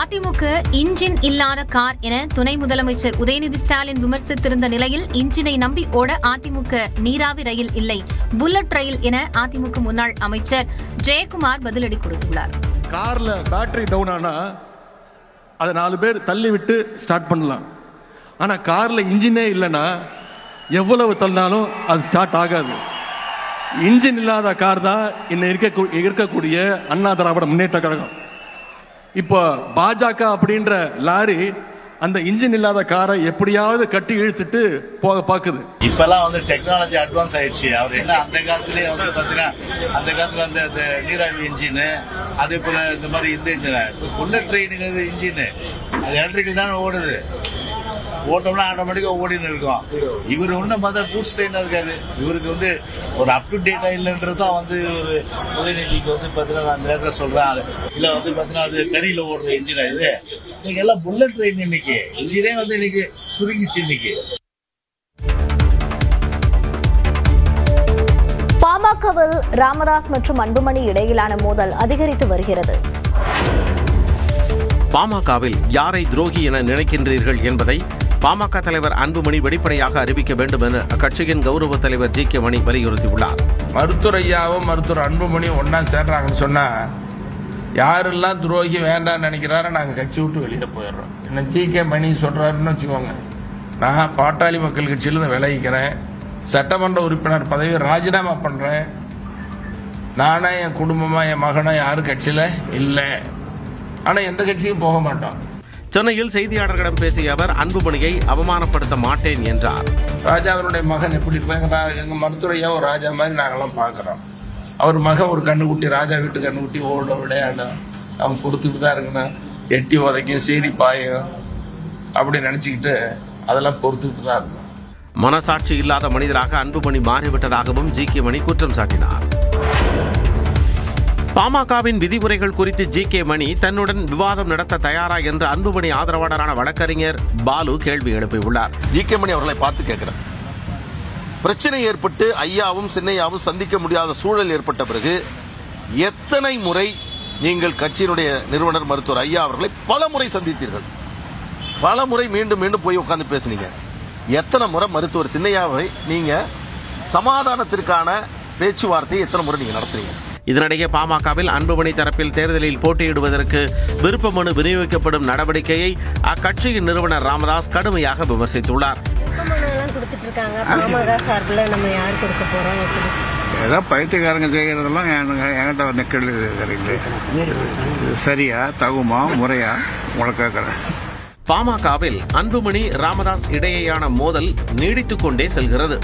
AIADMK engine இல்லாத car என துணை முதலமைச்சர் உதயநிதி ஸ்டாலின் விமர்சித்திருந்த நிலையில் இன்ஜினை நம்பி ஓட அதிமுக நீராவி ரயில் இல்லை, புல்லட் ரயில் என அதிமுக முன்னாள் அமைச்சர் ஜெயக்குமார் பதிலடி கொடுத்துள்ளார். கார்ல பேட்டரி டவுன் ஆனா அதை 4 பேர் தள்ளி விட்டு ஸ்டார்ட் பண்ணலாம். ஆனா கார்ல இன்ஜினே இல்லைன்னா எவ்வளவு தள்ளினாலும் அது ஸ்டார்ட் ஆகாது. இன்ஜின் இல்லாத கார் தான் இன்னும் இருக்கக்கூடிய அண்ணா திராவிட முன்னேற்ற கழகம். இப்போ பாஜக அப்படின்ற லாரி அந்த இன்ஜின் இல்லாத காரை எப்படியாவது கட்டி இழுத்துட்டு போக பாக்குது. இப்பெல்லாம் வந்து டெக்னாலஜி அட்வான்ஸ் ஆயிடுச்சு. அவர் என்ன அந்த காலத்திலேயே வந்து பாத்தீங்கன்னா அந்த காலத்துல அந்த நீராவி இன்ஜின், அதே போல இந்த மாதிரி இந்த இன்ஜின், புல்லட் ட்ரெயினுங்கிறது இன்ஜின் அது எலக்ட்ரிக்கல் தானே ஓடுது. ஓட்டோம்னா ஆட்டோமேட்டிக்கா ஓடின்னு இருக்கும். இவர் ஒன்னும் பார்த்தா கூட்ஸ் ட்ரெயினா இருக்காரு. இவருக்கு வந்து ஒரு அப் டு டேட்டா இல்லைன்றதான் வந்து ஒரு உதயநிதிக்கு வந்து பாத்தீங்கன்னா அந்த நேரத்தில் சொல்றேன். இல்ல வந்து பாத்தீங்கன்னா அது கரியில ஓடுற இன்ஜினா இது. இன்னைக்கு எல்லாம் புல்லட் ட்ரெயின். இன்னைக்கு இன்ஜினே வந்து இன்னைக்கு சுருங்கிச்சு. இன்னைக்கு பாமகவில் ராமதாஸ் மற்றும் அன்புமணி இடையிலான மோதல் அதிகரித்து வருகிறது. பாமகவில் யாரை துரோகி என நினைக்கின்றீர்கள் என்பதை பாமக தலைவர் அன்புமணி வெளிப்படையாக அறிவிக்க வேண்டும் என அக்கட்சியின் கௌரவ தலைவர் ஜி.கே. மணி வலியுறுத்தியுள்ளார். மருத்துவர் ஐயாவும் மருத்துவர் அன்புமணியும் ஒன்னா சேர்றாங்கன்னு சொன்னா யாரெல்லாம் துரோகி வேண்டாம்னு நினைக்கிறாரோ நாங்கள் கட்சி விட்டு வெளியே போயிடுறோம். என்ன ஜி.கே. மணி சொல்றாருன்னு வச்சுக்கோங்க, நான் பாட்டாளி மக்கள் கட்சியிலிருந்து விலகிக்கிறேன், சட்டமன்ற உறுப்பினர் பதவியை ராஜினாமா பண்றேன், நானே என் குடும்பமா என் மகனா யாரும் கட்சியில இல்லை, ஆனா எந்த கட்சியும் போக மாட்டோம். சென்னையில் செய்தியாளர்களிடம் பேசிய அவர் அன்புமணியை அவமானப்படுத்த மாட்டேன் என்றார். ராஜாவினுடைய மகன் எப்படி இருப்பாங்க? எங்க மருத்துவரையா ஒரு ராஜா மாதிரி நாங்கெல்லாம் பாக்குறோம். அவர் மகன் ஒரு கண்ணுக்குட்டி, ராஜா வீட்டு கண்ணுக்குட்டி, ஓட விளையாடும், அவன் கொடுத்துட்டு தான் இருக்கணும், எட்டி உதைக்கும், சீரி பாயும் அப்படி நினைச்சுக்கிட்டு அதெல்லாம் பொறுத்துக்கிட்டு தான் இருக்கும். மனசாட்சி இல்லாத மனிதராக அன்புமணி மாறிவிட்டதாகவும் ஜி.கே. மணி குற்றம் சாட்டினார். பாமகவின் விதிமுறைகள் குறித்து ஜி.கே. மணி தன்னுடன் விவாதம் நடத்த தயாரா என்று அன்புமணி ஆதரவாளரான வழக்கறிஞர் பாலு கேள்வி எழுப்பியுள்ளார். ஜி.கே. மணி அவர்களை பார்த்து கேட்கிறேன், பிரச்சனை ஏற்பட்டு ஐயாவும் சின்னையாவும் சந்திக்க முடியாத சூழல் ஏற்பட்ட பிறகு எத்தனை முறை நீங்கள் கட்சியினுடைய நிறுவனர் மருத்துவர் ஐயா அவர்களை பல முறை சந்தித்தீர்கள்? பல முறை மீண்டும் மீண்டும் போய் உட்கார்ந்து பேசுனீங்க. எத்தனை முறை மருத்துவர் சின்னையாவை நீங்க சமாதானத்திற்கான பேச்சுவார்த்தையை எத்தனை முறை நீங்க நடத்துறீங்க? இதனிடையே பாமகவில் அன்புமணி தரப்பில் தேர்தலில் போட்டியிடுவதற்கு விருப்ப மனு விநியோகிக்கப்படும் நடவடிக்கையை அக்கட்சியின் நிறுவனர் ராமதாஸ் கடுமையாக விமர்சித்துள்ளார். ஏதோ பைத்தியக்காரங்க செய்கிறதெல்லாம் என்கிட்ட நெக்கல் சரியா தகுமா முறையா உங்களை கேட்கிறேன். பாமகவில் அன்புமணி ராமதாஸ் இடையேயான மோதல் நீடித்துக் கொண்டே செல்கிறது.